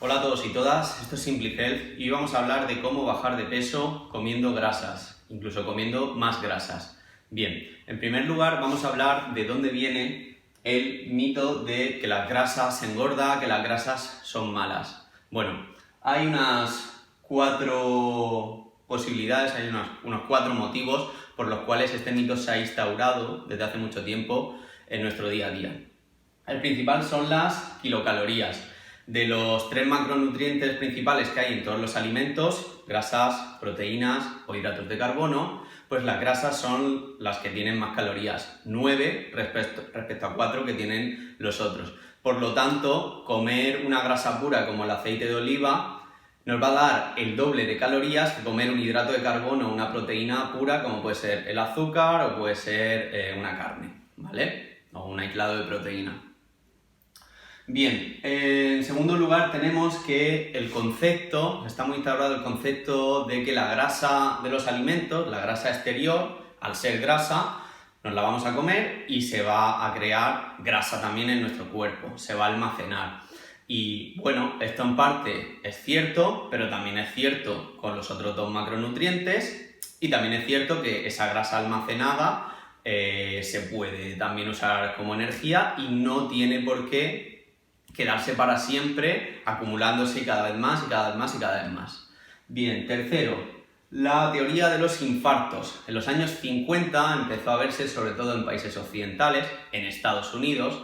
Hola a todos y todas, esto es Simply Health y hoy vamos a hablar de cómo bajar de peso comiendo grasas, incluso comiendo más grasas. Bien, en primer lugar vamos a hablar de dónde viene el mito de que las grasas engordan, que las grasas son malas. Bueno, hay unas 4 posibilidades, hay unos 4 motivos por los cuales este mito se ha instaurado desde hace mucho tiempo en nuestro día a día. El principal son las kilocalorías. De los 3 macronutrientes principales que hay en todos los alimentos, grasas, proteínas o hidratos de carbono, pues las grasas son las que tienen más calorías, 9 respecto a 4 que tienen los otros. Por lo tanto, comer una grasa pura como el aceite de oliva nos va a dar el doble de calorías que comer un hidrato de carbono o una proteína pura como puede ser el azúcar o puede ser una carne, ¿vale? O un aislado de proteína. Bien, en segundo lugar tenemos que está muy instaurado el concepto de que la grasa de los alimentos, la grasa exterior, al ser grasa, nos la vamos a comer y se va a crear grasa también en nuestro cuerpo, se va a almacenar. Y bueno, esto en parte es cierto, pero también es cierto con los otros 2 macronutrientes y también es cierto que esa grasa almacenada se puede también usar como energía y no tiene por qué quedarse para siempre acumulándose cada vez más y cada vez más y cada vez más. Bien, tercero, la teoría de los infartos. En los años 50 empezó a verse, sobre todo en países occidentales, en Estados Unidos,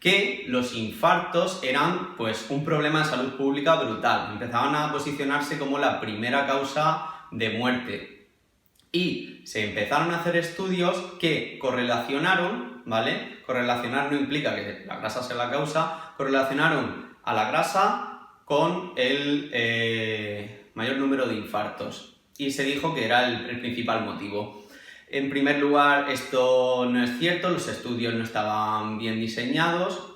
que los infartos eran pues un problema de salud pública brutal. Empezaban a posicionarse como la primera causa de muerte. Y se empezaron a hacer estudios que correlacionaron, ¿vale? Correlacionar no implica que la grasa sea la causa, correlacionaron a la grasa con el mayor número de infartos. Y se dijo que era el principal motivo. En primer lugar, esto no es cierto, los estudios no estaban bien diseñados.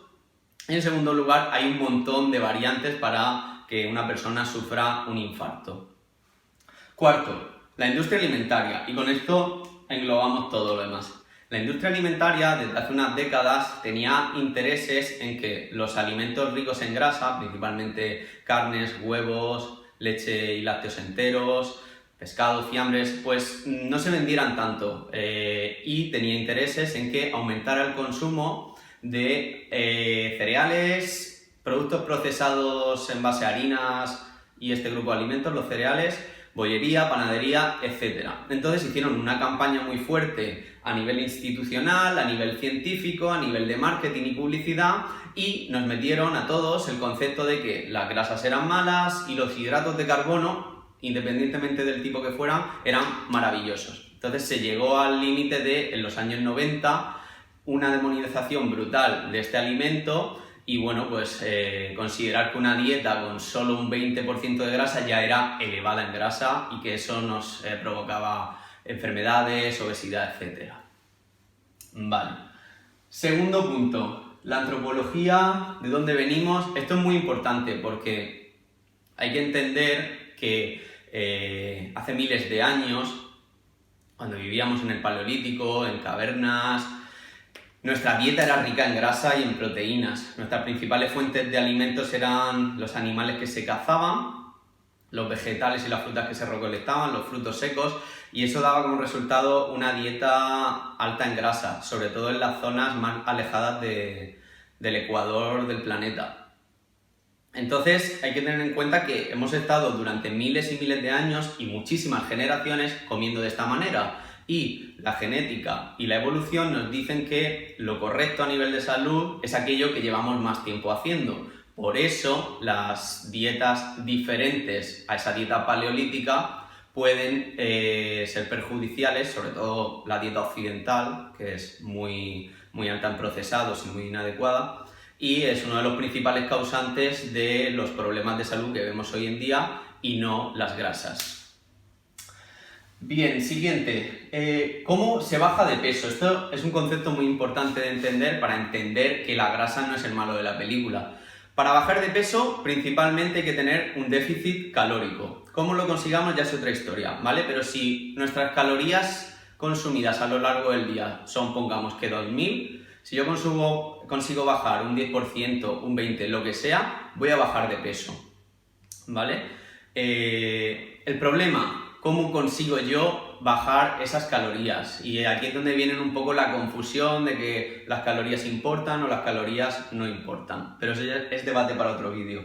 En segundo lugar, hay un montón de variantes para que una persona sufra un infarto. Cuarto, la industria alimentaria, y con esto englobamos todo lo demás. La industria alimentaria desde hace unas décadas tenía intereses en que los alimentos ricos en grasa, principalmente carnes, huevos, leche y lácteos enteros, pescado, fiambres, pues no se vendieran tanto y tenía intereses en que aumentara el consumo de cereales, productos procesados en base a harinas y este grupo de alimentos, los cereales, bollería, panadería, etc. Entonces hicieron una campaña muy fuerte a nivel institucional, a nivel científico, a nivel de marketing y publicidad y nos metieron a todos el concepto de que las grasas eran malas y los hidratos de carbono, independientemente del tipo que fueran, eran maravillosos. Entonces se llegó al límite de, en los años 90, una demonización brutal de este alimento. Y bueno, pues considerar que una dieta con solo un 20% de grasa ya era elevada en grasa y que eso nos provocaba enfermedades, obesidad, etc. Vale. Segundo punto, la antropología, ¿de dónde venimos? Esto es muy importante porque hay que entender que hace miles de años, cuando vivíamos en el Paleolítico, en cavernas, nuestra dieta era rica en grasa y en proteínas. Nuestras principales fuentes de alimentos eran los animales que se cazaban, los vegetales y las frutas que se recolectaban, los frutos secos, y eso daba como resultado una dieta alta en grasa, sobre todo en las zonas más alejadas del ecuador del planeta. Entonces hay que tener en cuenta que hemos estado durante miles y miles de años y muchísimas generaciones comiendo de esta manera. Y la genética y la evolución nos dicen que lo correcto a nivel de salud es aquello que llevamos más tiempo haciendo. Por eso las dietas diferentes a esa dieta paleolítica pueden ser perjudiciales, sobre todo la dieta occidental, que es muy alta en procesados y muy inadecuada, y es uno de los principales causantes de los problemas de salud que vemos hoy en día y no las grasas. Bien, siguiente. ¿Cómo se baja de peso? Esto es un concepto muy importante de entender para entender que la grasa no es el malo de la película. Para bajar de peso, principalmente hay que tener un déficit calórico. ¿Cómo lo consigamos? Ya es otra historia, ¿vale? Pero si nuestras calorías consumidas a lo largo del día son, pongamos que 2000, Si yo consigo bajar un 10%, un 20%, lo que sea, voy a bajar de peso, ¿vale? El problema, ¿cómo consigo yo bajar esas calorías? Y aquí es donde viene un poco la confusión de que las calorías importan o las calorías no importan. Pero eso ya es debate para otro vídeo.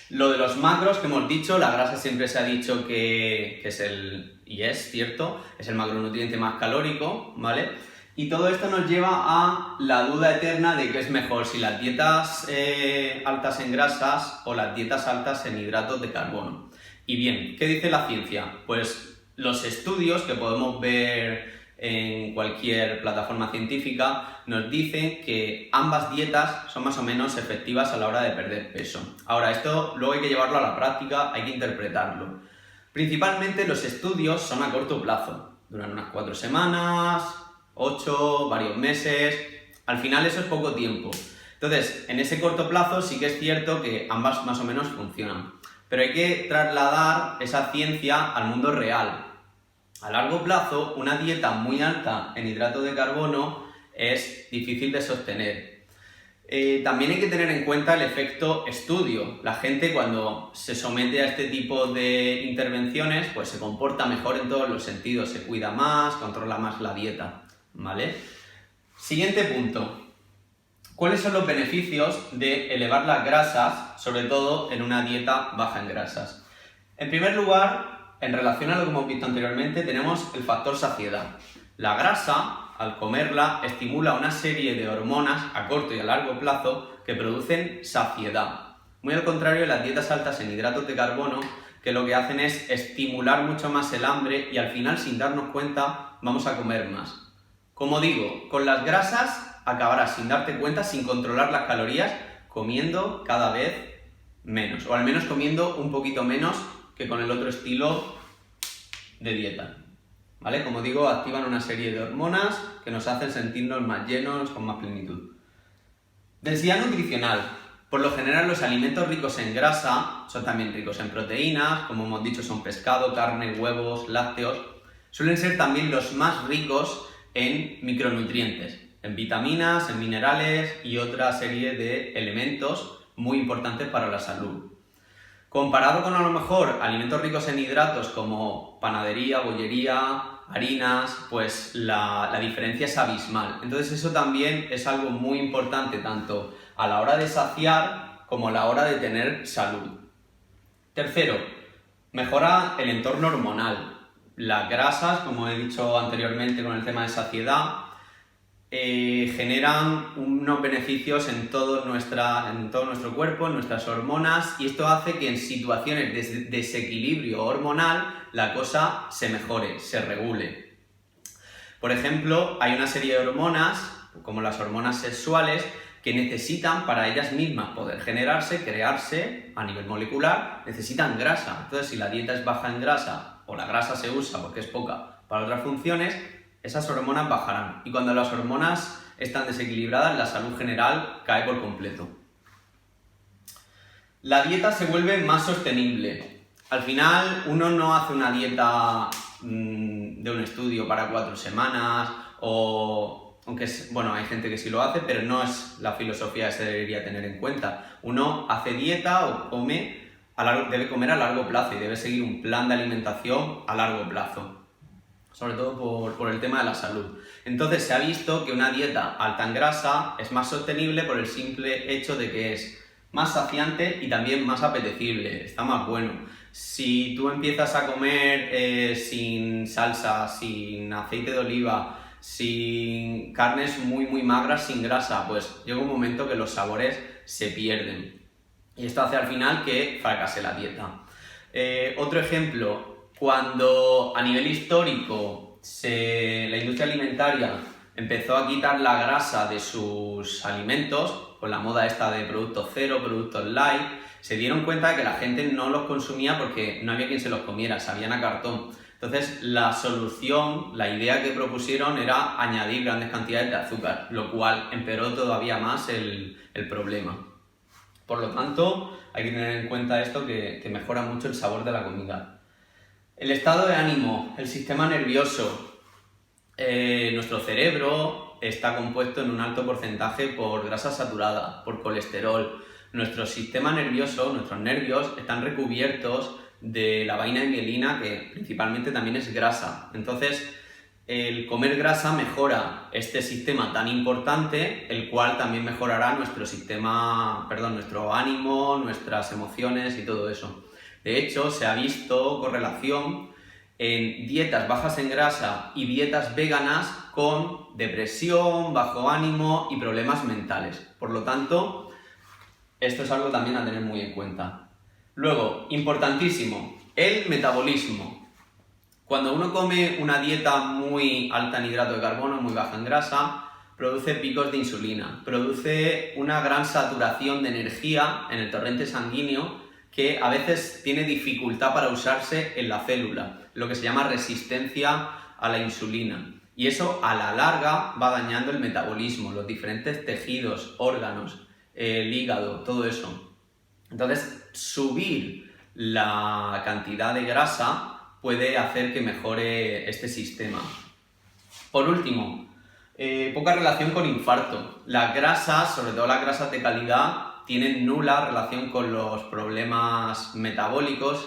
Lo de los macros que hemos dicho, la grasa siempre se ha dicho que es y es cierto, es el macronutriente más calórico, ¿vale? Y todo esto nos lleva a la duda eterna de qué es mejor, si las dietas altas en grasas o las dietas altas en hidratos de carbono. Y bien, ¿qué dice la ciencia? Pues los estudios que podemos ver en cualquier plataforma científica nos dicen que ambas dietas son más o menos efectivas a la hora de perder peso. Ahora, esto luego hay que llevarlo a la práctica, hay que interpretarlo. Principalmente los estudios son a corto plazo, duran unas 4 semanas, 8, varios meses, al final eso es poco tiempo. Entonces, en ese corto plazo sí que es cierto que ambas más o menos funcionan, pero hay que trasladar esa ciencia al mundo real. A largo plazo, una dieta muy alta en hidratos de carbono es difícil de sostener. También hay que tener en cuenta el efecto estudio. La gente cuando se somete a este tipo de intervenciones pues se comporta mejor en todos los sentidos, se cuida más, controla más la dieta, ¿vale? Siguiente punto. ¿Cuáles son los beneficios de elevar las grasas, sobre todo en una dieta baja en grasas? En primer lugar, en relación a lo que hemos visto anteriormente, tenemos el factor saciedad. La grasa, al comerla, estimula una serie de hormonas a corto y a largo plazo que producen saciedad. Muy al contrario de las dietas altas en hidratos de carbono, que lo que hacen es estimular mucho más el hambre y al final, sin darnos cuenta, vamos a comer más. Como digo, con las grasas acabarás sin darte cuenta, sin controlar las calorías, comiendo cada vez menos, o al menos comiendo un poquito menos que con el otro estilo de dieta, ¿vale? Como digo, activan una serie de hormonas que nos hacen sentirnos más llenos, con más plenitud. Densidad nutricional. Por lo general, los alimentos ricos en grasa son también ricos en proteínas, como hemos dicho, son pescado, carne, huevos, lácteos. Suelen ser también los más ricos en micronutrientes, en vitaminas, en minerales y otra serie de elementos muy importantes para la salud. Comparado con a lo mejor alimentos ricos en hidratos como panadería, bollería, harinas, pues la diferencia es abismal. Entonces eso también es algo muy importante tanto a la hora de saciar como a la hora de tener salud. Tercero, mejora el entorno hormonal. Las grasas, como he dicho anteriormente con el tema de saciedad, generan unos beneficios en todo nuestro cuerpo, en nuestras hormonas, y esto hace que en situaciones de desequilibrio hormonal la cosa se mejore, se regule. Por ejemplo, hay una serie de hormonas, como las hormonas sexuales, que necesitan para ellas mismas poder generarse, crearse a nivel molecular, necesitan grasa. Entonces, si la dieta es baja en grasa o la grasa se usa porque es poca para otras funciones, esas hormonas bajarán. Y cuando las hormonas están desequilibradas, la salud general cae por completo. La dieta se vuelve más sostenible. Al final, uno no hace una dieta de un estudio para 4 semanas aunque bueno, hay gente que sí lo hace, pero no es la filosofía que se debería tener en cuenta. Uno hace dieta o debe comer a largo plazo y debe seguir un plan de alimentación a largo plazo, sobre todo por el tema de la salud. Entonces se ha visto que una dieta alta en grasa es más sostenible por el simple hecho de que es más saciante y también más apetecible, está más bueno. Si tú empiezas a comer sin salsa, sin aceite de oliva, sin carnes muy magras, sin grasa, pues llega un momento que los sabores se pierden. Y esto hace al final que fracase la dieta. Otro ejemplo, cuando a nivel histórico la industria alimentaria empezó a quitar la grasa de sus alimentos, con la moda esta de productos cero, productos light, se dieron cuenta de que la gente no los consumía porque no había quien se los comiera, sabían a cartón. Entonces la solución, la idea que propusieron era añadir grandes cantidades de azúcar, lo cual empeoró todavía más el problema. Por lo tanto, hay que tener en cuenta esto que mejora mucho el sabor de la comida. El estado de ánimo, el sistema nervioso, nuestro cerebro está compuesto en un alto porcentaje por grasa saturada, por colesterol. Nuestro sistema nervioso, nuestros nervios, están recubiertos de la vaina de mielina, que principalmente también es grasa. Entonces, el comer grasa mejora este sistema tan importante, el cual también mejorará nuestro ánimo, nuestras emociones y todo eso. De hecho, se ha visto correlación en dietas bajas en grasa y dietas veganas con depresión, bajo ánimo y problemas mentales. Por lo tanto, esto es algo también a tener muy en cuenta. Luego, importantísimo, el metabolismo. Cuando uno come una dieta muy alta en hidrato de carbono, muy baja en grasa, produce picos de insulina, produce una gran saturación de energía en el torrente sanguíneo que a veces tiene dificultad para usarse en la célula, lo que se llama resistencia a la insulina. Y eso a la larga va dañando el metabolismo, los diferentes tejidos, órganos, el hígado, todo eso. Entonces, subir la cantidad de grasa puede hacer que mejore este sistema. Por último, poca relación con infarto. Las grasas, sobre todo las grasas de calidad, tienen nula relación con los problemas metabólicos,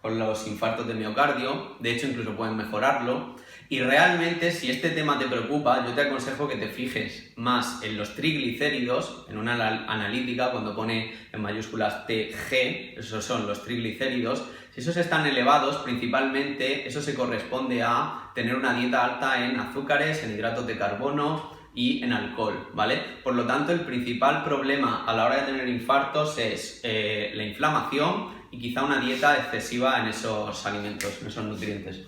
con los infartos de miocardio. De hecho, incluso pueden mejorarlo. Y realmente, si este tema te preocupa, yo te aconsejo que te fijes más en los triglicéridos, en una analítica, cuando pone en mayúsculas TG, esos son los triglicéridos. Si esos están elevados, principalmente eso se corresponde a tener una dieta alta en azúcares, en hidratos de carbono y en alcohol, ¿vale? Por lo tanto, el principal problema a la hora de tener infartos es la inflamación y quizá una dieta excesiva en esos alimentos, en esos nutrientes.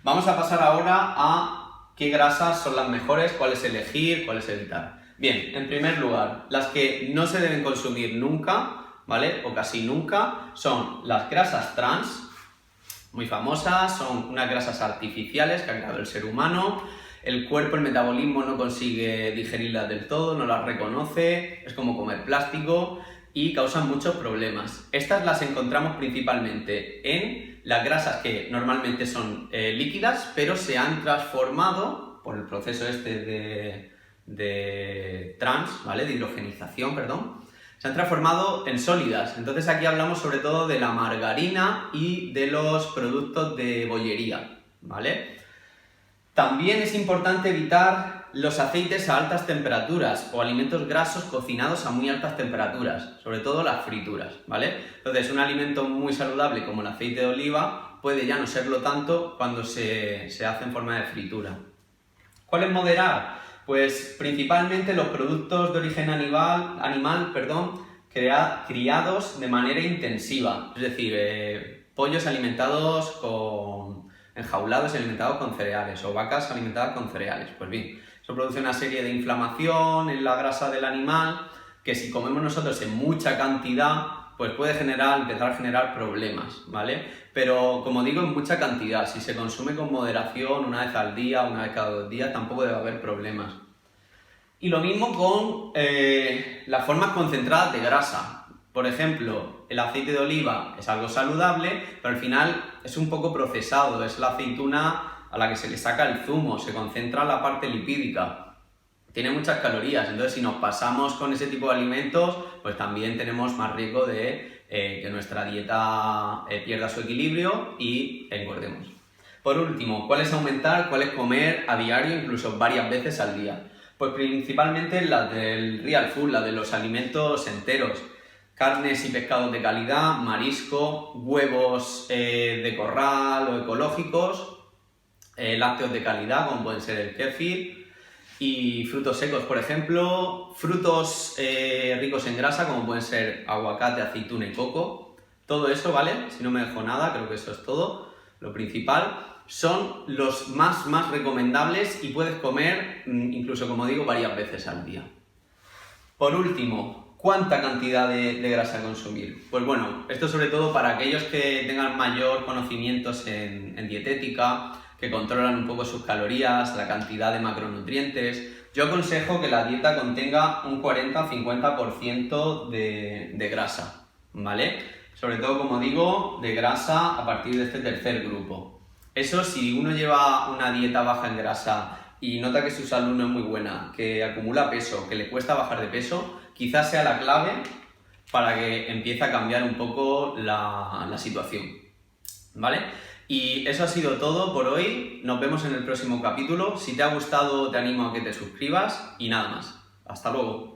Vamos a pasar ahora a qué grasas son las mejores, cuáles elegir, cuáles evitar. Bien, en primer lugar, las que no se deben consumir nunca, ¿vale? O casi nunca, son las grasas trans, muy famosas, son unas grasas artificiales que ha creado el ser humano. El cuerpo, el metabolismo no consigue digerirlas del todo, no las reconoce, es como comer plástico y causan muchos problemas. Estas las encontramos principalmente en las grasas que normalmente son líquidas, pero se han transformado por el proceso este de trans, ¿vale? De hidrogenización, perdón. Se han transformado en sólidas. Entonces aquí hablamos sobre todo de la margarina y de los productos de bollería, ¿vale? También es importante evitar los aceites a altas temperaturas o alimentos grasos cocinados a muy altas temperaturas, sobre todo las frituras, ¿vale? Entonces, un alimento muy saludable como el aceite de oliva puede ya no serlo tanto cuando se hace en forma de fritura. ¿Cuál es moderar? Pues principalmente los productos de origen animal, criados de manera intensiva, es decir, pollos alimentados enjaulados y alimentados con cereales, o vacas alimentadas con cereales. Pues bien, eso produce una serie de inflamación en la grasa del animal que si comemos nosotros en mucha cantidad, pues puede empezar a generar problemas, ¿vale? Pero como digo, en mucha cantidad. Si se consume con moderación, una vez al día, una vez cada 2 días, tampoco debe haber problemas. Y lo mismo con las formas concentradas de grasa. Por ejemplo, el aceite de oliva es algo saludable, pero al final es un poco procesado, es la aceituna a la que se le saca el zumo, se concentra la parte lipídica, tiene muchas calorías, entonces si nos pasamos con ese tipo de alimentos, pues también tenemos más riesgo de que nuestra dieta pierda su equilibrio y engordemos. Por último, ¿cuál es aumentar? ¿Cuál es comer a diario, incluso varias veces al día? Pues principalmente las del real food, las de los alimentos enteros. Carnes y pescados de calidad, marisco, huevos de corral o ecológicos, lácteos de calidad como pueden ser el kéfir y frutos secos, por ejemplo, frutos ricos en grasa como pueden ser aguacate, aceituna y coco. Todo eso, ¿vale? Si no me dejo nada, creo que eso es todo. Lo principal son los más recomendables y puedes comer incluso, como digo, varias veces al día. Por último, ¿cuánta cantidad de grasa consumir? Pues bueno, esto sobre todo para aquellos que tengan mayor conocimientos en dietética, que controlan un poco sus calorías, la cantidad de macronutrientes. Yo aconsejo que la dieta contenga un 40-50% de grasa, ¿vale? Sobre todo, como digo, de grasa a partir de este tercer grupo. Eso, si uno lleva una dieta baja en grasa y nota que su salud no es muy buena, que acumula peso, que le cuesta bajar de peso, quizás sea la clave para que empiece a cambiar un poco la situación, ¿vale? Y eso ha sido todo por hoy, nos vemos en el próximo capítulo. Si te ha gustado te animo a que te suscribas y nada más. Hasta luego.